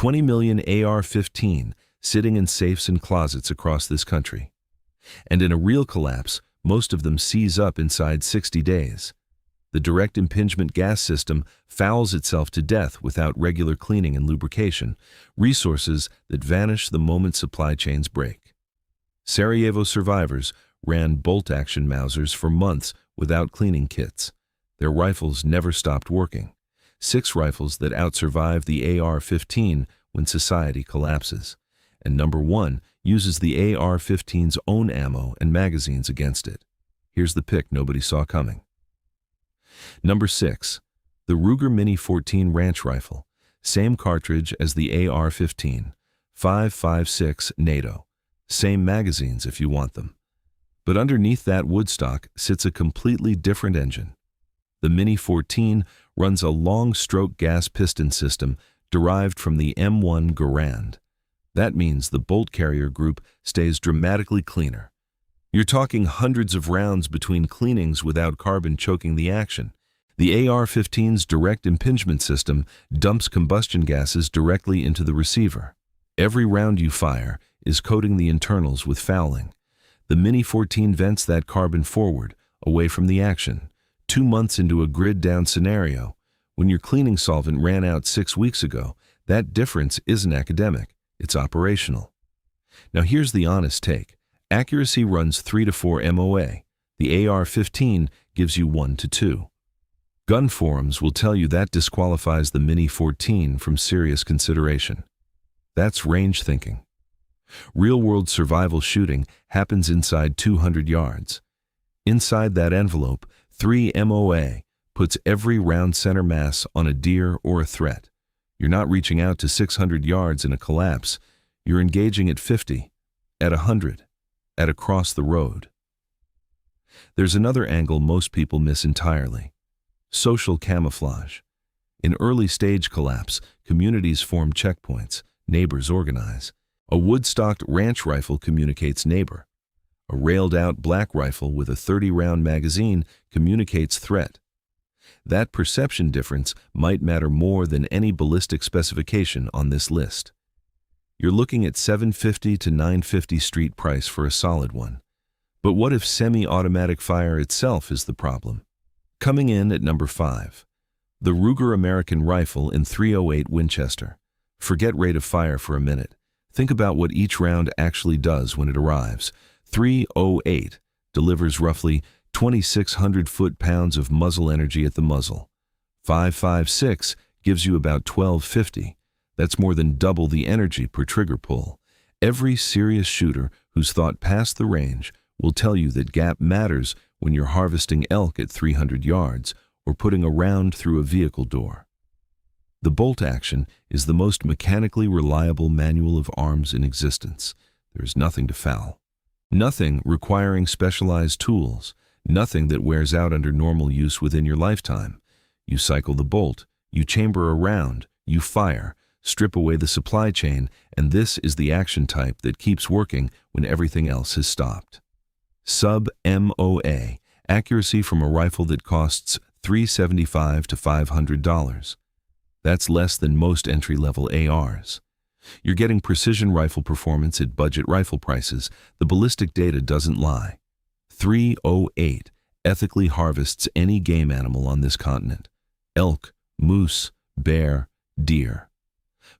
20 million AR-15 sitting in safes and closets across this country. And in a real collapse, most of them seize up inside 60 days. The direct impingement gas system fouls itself to death without regular cleaning and lubrication, resources that vanish the moment supply chains break. Sarajevo survivors ran bolt-action Mausers for months without cleaning kits. Their rifles never stopped working. 6 rifles that outsurvive the AR-15 when society collapses. And number 1 uses the AR-15's own ammo and magazines against it. Here's the pick nobody saw coming. Number 6. The Ruger Mini 14 Ranch Rifle. Same cartridge as the AR-15. 5.56 NATO. Same magazines if you want them. But underneath that woodstock sits a completely different engine. The Mini 14 runs a long-stroke gas piston system derived from the M1 Garand. That means the bolt carrier group stays dramatically cleaner. You're talking hundreds of rounds between cleanings without carbon choking the action. The AR-15's direct impingement system dumps combustion gases directly into the receiver. Every round you fire is coating the internals with fouling. The Mini 14 vents that carbon forward, away from the action. 2 months into a grid-down scenario, when your cleaning solvent ran out 6 weeks ago, that difference isn't academic, it's operational. Now here's the honest take. Accuracy runs 3 to 4 MOA. The AR-15 gives you 1 to 2. Gun forums will tell you that disqualifies the Mini 14 from serious consideration. That's range thinking. Real-world survival shooting happens inside 200 yards. Inside that envelope, 3 MOA puts every round center mass on a deer or a threat. You're not reaching out to 600 yards in a collapse. You're engaging at 50, at 100, at across the road. There's another angle most people miss entirely. Social camouflage. In early-stage collapse, communities form checkpoints, neighbors organize. A wood-stocked ranch rifle communicates neighbor. A railed-out black rifle with a 30-round magazine communicates threat. That perception difference might matter more than any ballistic specification on this list. You're looking at $750 to $950 street price for a solid one. But what if semi-automatic fire itself is the problem? Coming in at number 5. The Ruger American Rifle in .308 Winchester. Forget rate of fire for a minute. Think about what each round actually does when it arrives. .308 delivers roughly 2,600 foot-pounds of muzzle energy at the muzzle. .556 gives you about 1,250. That's more than double the energy per trigger pull. Every serious shooter who's thought past the range will tell you that gap matters when you're harvesting elk at 300 yards or putting a round through a vehicle door. The bolt action is the most mechanically reliable manual of arms in existence. There is nothing to foul. Nothing requiring specialized tools. Nothing that wears out under normal use within your lifetime. You cycle the bolt, you chamber a round, you fire, strip away the supply chain, and this is the action type that keeps working when everything else has stopped. Sub-MOA, accuracy from a rifle that costs $375 to $500. That's less than most entry-level ARs. You're getting precision rifle performance at budget rifle prices. The ballistic data doesn't lie. .308 ethically harvests any game animal on this continent. Elk, moose, bear, deer.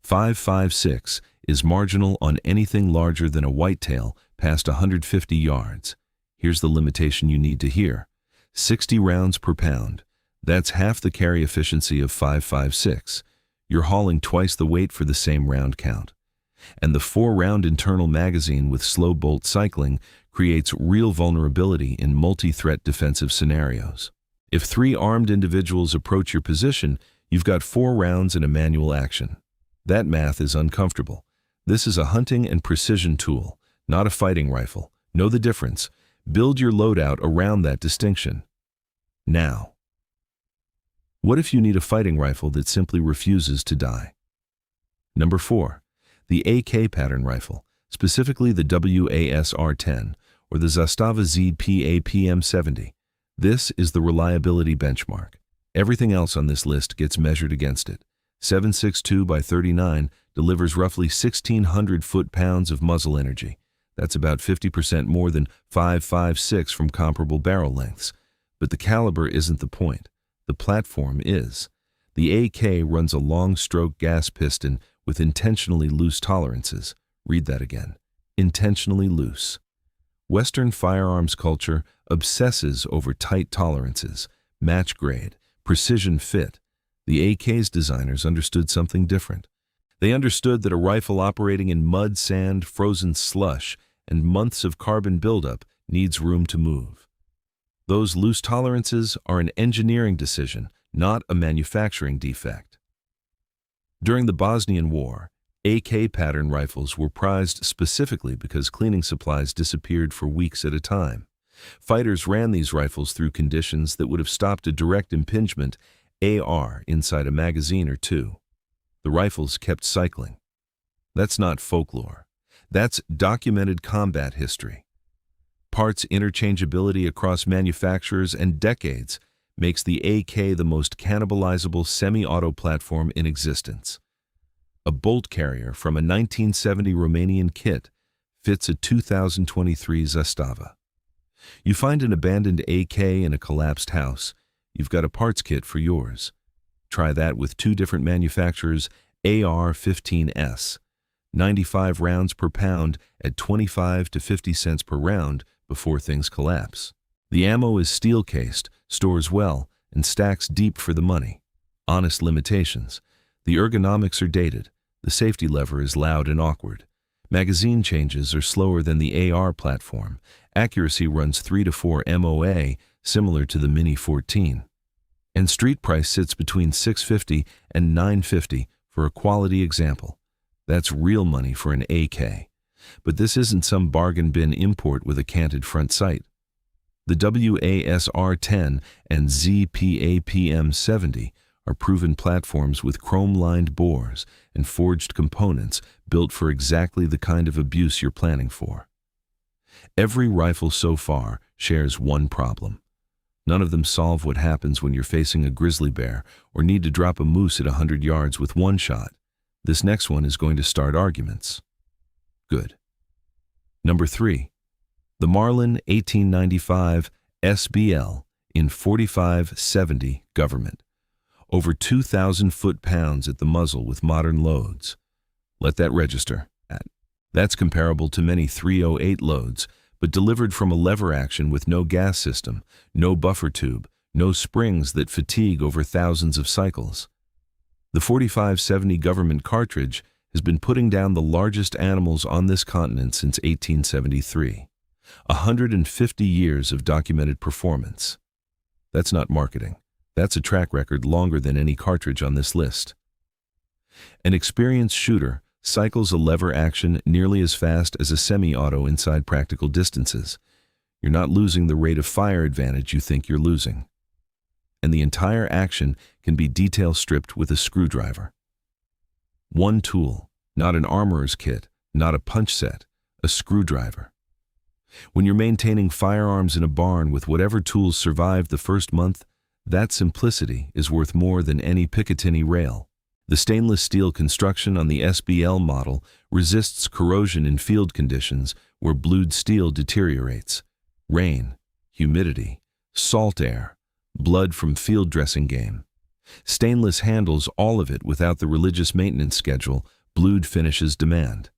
.556 is marginal on anything larger than a whitetail past 150 yards. Here's the limitation you need to hear. 60 rounds per pound. That's half the carry efficiency of .556. You're hauling twice the weight for the same round count. And the 4-round internal magazine with slow bolt cycling creates real vulnerability in multi-threat defensive scenarios. If 3 armed individuals approach your position, you've got 4 rounds in a manual action. That math is uncomfortable. This is a hunting and precision tool, not a fighting rifle. Know the difference. Build your loadout around that distinction. Now, what if you need a fighting rifle that simply refuses to die? Number 4. The AK pattern rifle, specifically the WASR-10 or the Zastava ZPAP M70. This is the reliability benchmark. Everything else on this list gets measured against it. 7.62 by 39 delivers roughly 1,600 foot-pounds of muzzle energy. That's about 50% more than .556 from comparable barrel lengths. But the caliber isn't the point. The platform is. The AK runs a long-stroke gas piston with intentionally loose tolerances. Read that again. Intentionally loose. Western firearms culture obsesses over tight tolerances, match grade, precision fit. The AK's designers understood something different. They understood that a rifle operating in mud, sand, frozen slush, and months of carbon buildup needs room to move. Those loose tolerances are an engineering decision, not a manufacturing defect. During the Bosnian War, AK pattern rifles were prized specifically because cleaning supplies disappeared for weeks at a time. Fighters ran these rifles through conditions that would have stopped a direct impingement AR inside a magazine or two. The rifles kept cycling. That's not folklore. That's documented combat history. Parts interchangeability across manufacturers and decades makes the AK the most cannibalizable semi-auto platform in existence. A bolt carrier from a 1970 Romanian kit fits a 2023 Zastava. You find an abandoned AK in a collapsed house, you've got a parts kit for yours. Try that with two different manufacturers' AR-15s, 95 rounds per pound at 25 to 50 cents per round before things collapse. The ammo is steel-cased, stores well, and stacks deep for the money. Honest limitations. The ergonomics are dated. The safety lever is loud and awkward. Magazine changes are slower than the AR platform. Accuracy runs 3 to 4 MOA, similar to the Mini 14. And street price sits between $650 and $950 for a quality example. That's real money for an AK. But this isn't some bargain bin import with a canted front sight. The WASR-10 and ZPAP M70 are proven platforms with chrome-lined bores and forged components built for exactly the kind of abuse you're planning for. Every rifle so far shares one problem. None of them solve what happens when you're facing a grizzly bear or need to drop a moose at 100 yards with one shot. This next one is going to start arguments. Good. Number 3. The Marlin 1895 SBL in 4570 Government. Over 2,000 foot-pounds at the muzzle with modern loads. Let that register. That's comparable to many 308 loads, but delivered from a lever action with no gas system, no buffer tube, no springs that fatigue over thousands of cycles. The 4570 Government cartridge has been putting down the largest animals on this continent since 1873. 150 years of documented performance. That's not marketing. That's a track record longer than any cartridge on this list. An experienced shooter cycles a lever action nearly as fast as a semi-auto inside practical distances. You're not losing the rate of fire advantage you think you're losing. And the entire action can be detail stripped with a screwdriver. One tool, not an armorer's kit, not a punch set, a screwdriver. When you're maintaining firearms in a barn with whatever tools survived the first month, that simplicity is worth more than any Picatinny rail. The stainless steel construction on the SBL model resists corrosion in field conditions where blued steel deteriorates. Rain, humidity, salt air, blood from field dressing game. Stainless handles all of it without the religious maintenance schedule blued finishes demand.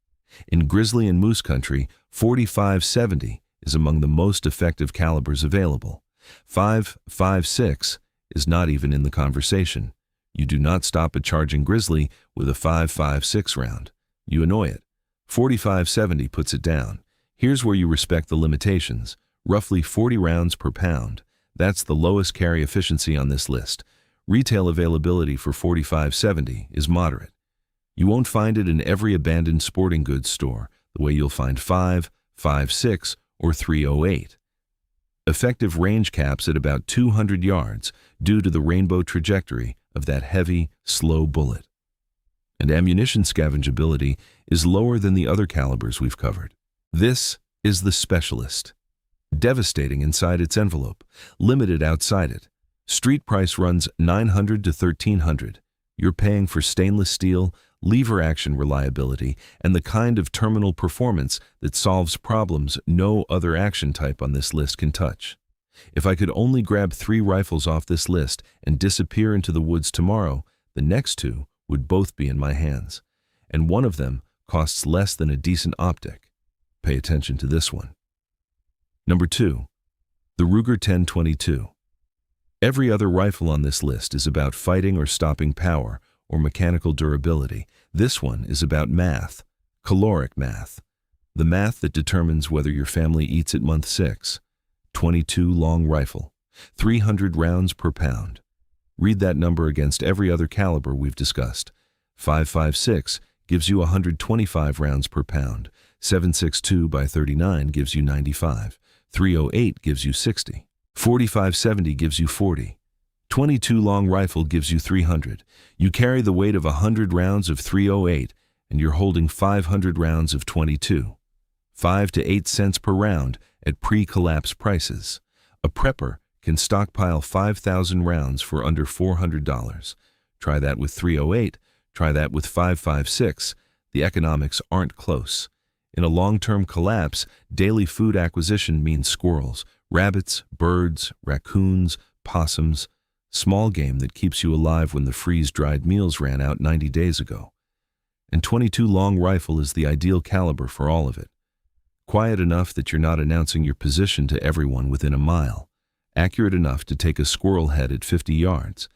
In grizzly and moose country, 4570 is among the most effective calibers available. 5.56 is not even in the conversation. You do not stop a charging grizzly with a 5.56 round. You annoy it. 4570 puts it down. Here's where you respect the limitations. Roughly 40 rounds per pound. That's the lowest carry efficiency on this list. Retail availability for 4570 is moderate. You won't find it in every abandoned sporting goods store the way you'll find 5.56 or 308. Effective range caps at about 200 yards due to the rainbow trajectory of that heavy, slow bullet. And ammunition scavengeability is lower than the other calibers we've covered. This is the specialist. Devastating inside its envelope, limited outside it. Street price runs $900 to $1,300. You're paying for stainless steel, lever action reliability, and the kind of terminal performance that solves problems no other action type on this list can touch. If I could only grab 3 rifles off this list and disappear into the woods tomorrow, the next 2 would both be in my hands. And one of them costs less than a decent optic. Pay attention to this one. Number 2. The Ruger 1022. Every other rifle on this list is about fighting or stopping power or mechanical durability. This one is about math, caloric math, the math that determines whether your family eats at month 6. 22 long rifle, 300 rounds per pound. Read that number against every other caliber we've discussed. 5.56 gives you 125 rounds per pound. 7.62 by 39 gives you 95. 308 gives you 60. 45.70 gives you 40. 22 long rifle gives you 300. You carry the weight of 100 rounds of 308 and you're holding 500 rounds of 22. 5 to 8 cents per round at pre-collapse prices. A prepper can stockpile 5,000 rounds for under $400. Try that with 308, try that with 5.56. The economics aren't close. In a long-term collapse, daily food acquisition means squirrels, rabbits, birds, raccoons, possums, small game that keeps you alive when the freeze-dried meals ran out 90 days ago. And 22 long rifle is the ideal caliber for all of it. Quiet enough that you're not announcing your position to everyone within a mile. Accurate enough to take a squirrel head at 50 yards.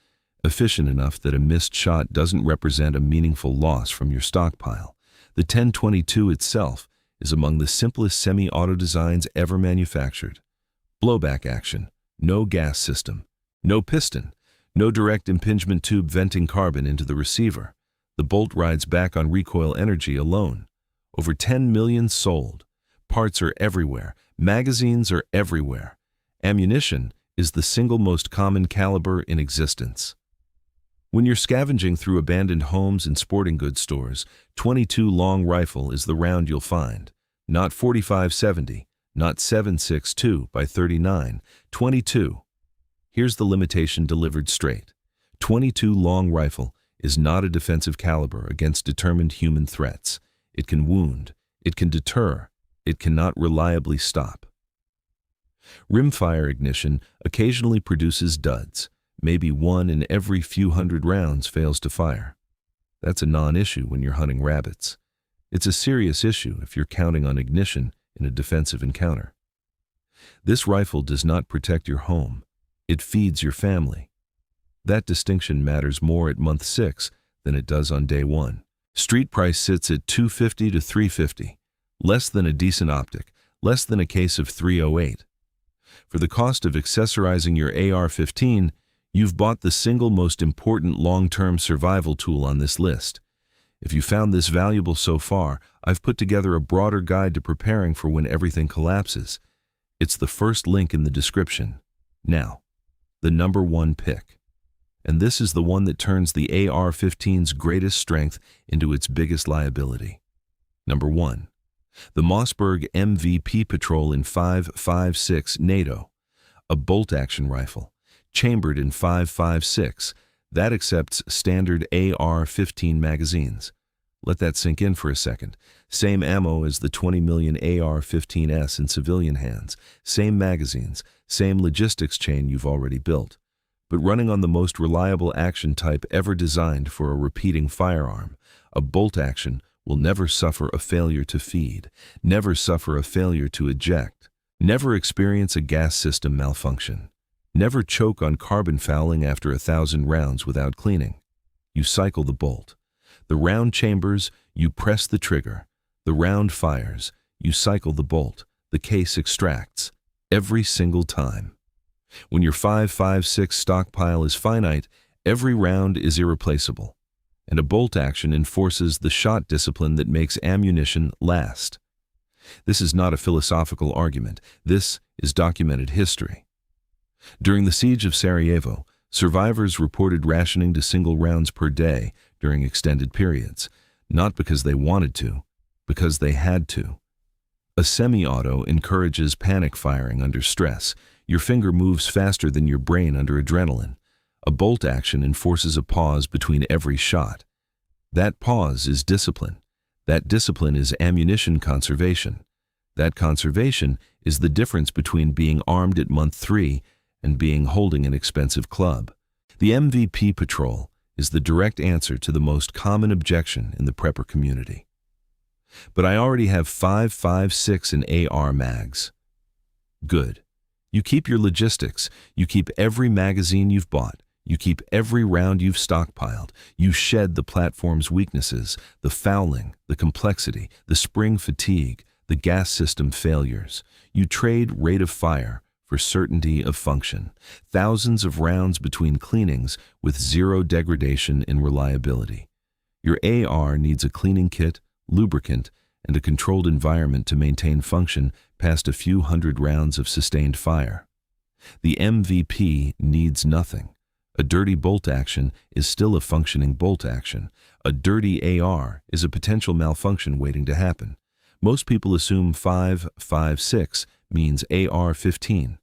Efficient enough that a missed shot doesn't represent a meaningful loss from your stockpile. The 1022 itself is among the simplest semi-auto designs ever manufactured. Blowback action, no gas system, no piston, no direct impingement tube venting carbon into the receiver. The bolt rides back on recoil energy alone. Over 10 million sold. Parts are everywhere. Magazines are everywhere. Ammunition is the single most common caliber in existence. When you're scavenging through abandoned homes and sporting goods stores, 22 long rifle is the round you'll find. Not 45.70, not 7.62 by 39, 22. Here's the limitation delivered straight. 22 long rifle is not a defensive caliber against determined human threats. It can wound, it can deter, it cannot reliably stop. Rimfire ignition occasionally produces duds. Maybe one in every few hundred rounds fails to fire. That's a non-issue when you're hunting rabbits. It's a serious issue if you're counting on ignition in a defensive encounter. This rifle does not protect your home. It feeds your family. That distinction matters more at month 6 than it does on day 1. Street price sits at $250 to $350. Less than a decent optic, less than a case of 308. For the cost of accessorizing your AR-15, you've bought the single most important long-term survival tool on this list. If you found this valuable so far, I've put together a broader guide to preparing for when everything collapses. It's the first link in the description. Now, the number 1 pick. And this is the one that turns the AR-15's greatest strength into its biggest liability. Number 1. The Mossberg MVP Patrol in 5.56 NATO, a bolt-action rifle, chambered in 5.56, that accepts standard AR-15 magazines. Let that sink in for a second. Same ammo as the 20 million AR-15s in civilian hands, same magazines, same logistics chain you've already built, but running on the most reliable action type ever designed for a repeating firearm. A bolt action will never suffer a failure to feed, never suffer a failure to eject, never experience a gas system malfunction, never choke on carbon fouling after 1,000 rounds without cleaning. You cycle the bolt. The round chambers, you press the trigger. The round fires, you cycle the bolt. The case extracts. Every single time. When your 5.56 stockpile is finite, every round is irreplaceable. And a bolt action enforces the shot discipline that makes ammunition last. This is not a philosophical argument. This is documented history. During the siege of Sarajevo, survivors reported rationing to single rounds per day during extended periods, not because they wanted to, because they had to. A semi-auto encourages panic firing under stress. Your finger moves faster than your brain under adrenaline. A bolt action enforces a pause between every shot. That pause is discipline. That discipline is ammunition conservation. That conservation is the difference between being armed at month 3 and being holding an expensive club. The MVP Patrol is the direct answer to the most common objection in the prepper community. But I already have 5.56 in AR mags. Good. You keep your logistics. You keep every magazine you've bought. You keep every round you've stockpiled. You shed the platform's weaknesses, the fouling, the complexity, the spring fatigue, the gas system failures. You trade rate of fire for certainty of function. Thousands of rounds between cleanings with zero degradation in reliability. Your AR needs a cleaning kit, lubricant, and a controlled environment to maintain function past a few hundred rounds of sustained fire. The MVP needs nothing. A dirty bolt action is still a functioning bolt action. A dirty AR is a potential malfunction waiting to happen. Most people assume 5.56 means AR-15.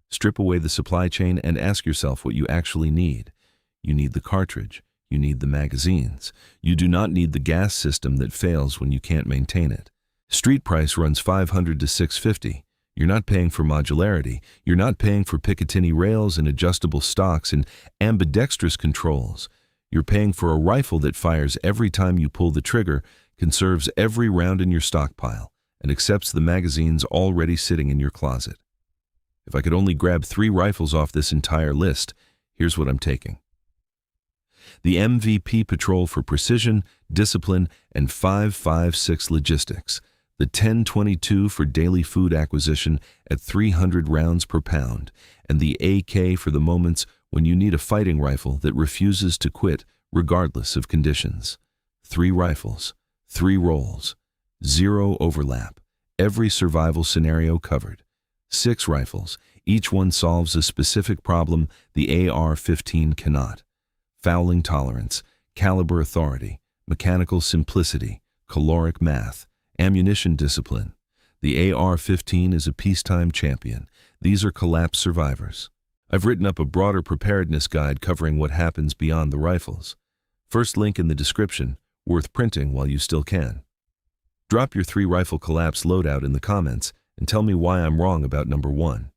Strip away the supply chain and ask yourself what you actually need. You need the cartridge. You need the magazines. You do not need the gas system that fails when you can't maintain it. Street price runs $500 to $650. You're not paying for modularity. You're not paying for Picatinny rails and adjustable stocks and ambidextrous controls. You're paying for a rifle that fires every time you pull the trigger, conserves every round in your stockpile, and accepts the magazines already sitting in your closet. If I could only grab 3 rifles off this entire list, here's what I'm taking. The MVP Patrol for precision, discipline, and 5.56 logistics. The 10-22 for daily food acquisition at 300 rounds per pound, and the AK for the moments when you need a fighting rifle that refuses to quit regardless of conditions. 3 rifles, 3 rolls, 0 overlap, every survival scenario covered. 6 rifles, each one solves a specific problem the AR-15 cannot. Fouling tolerance, caliber authority, mechanical simplicity, caloric math, ammunition discipline. The AR-15 is a peacetime champion. These are collapse survivors. I've written up a broader preparedness guide covering what happens beyond the rifles. First link in the description, worth printing while you still can. Drop your 3 rifle collapse loadout in the comments and tell me why I'm wrong about number 1.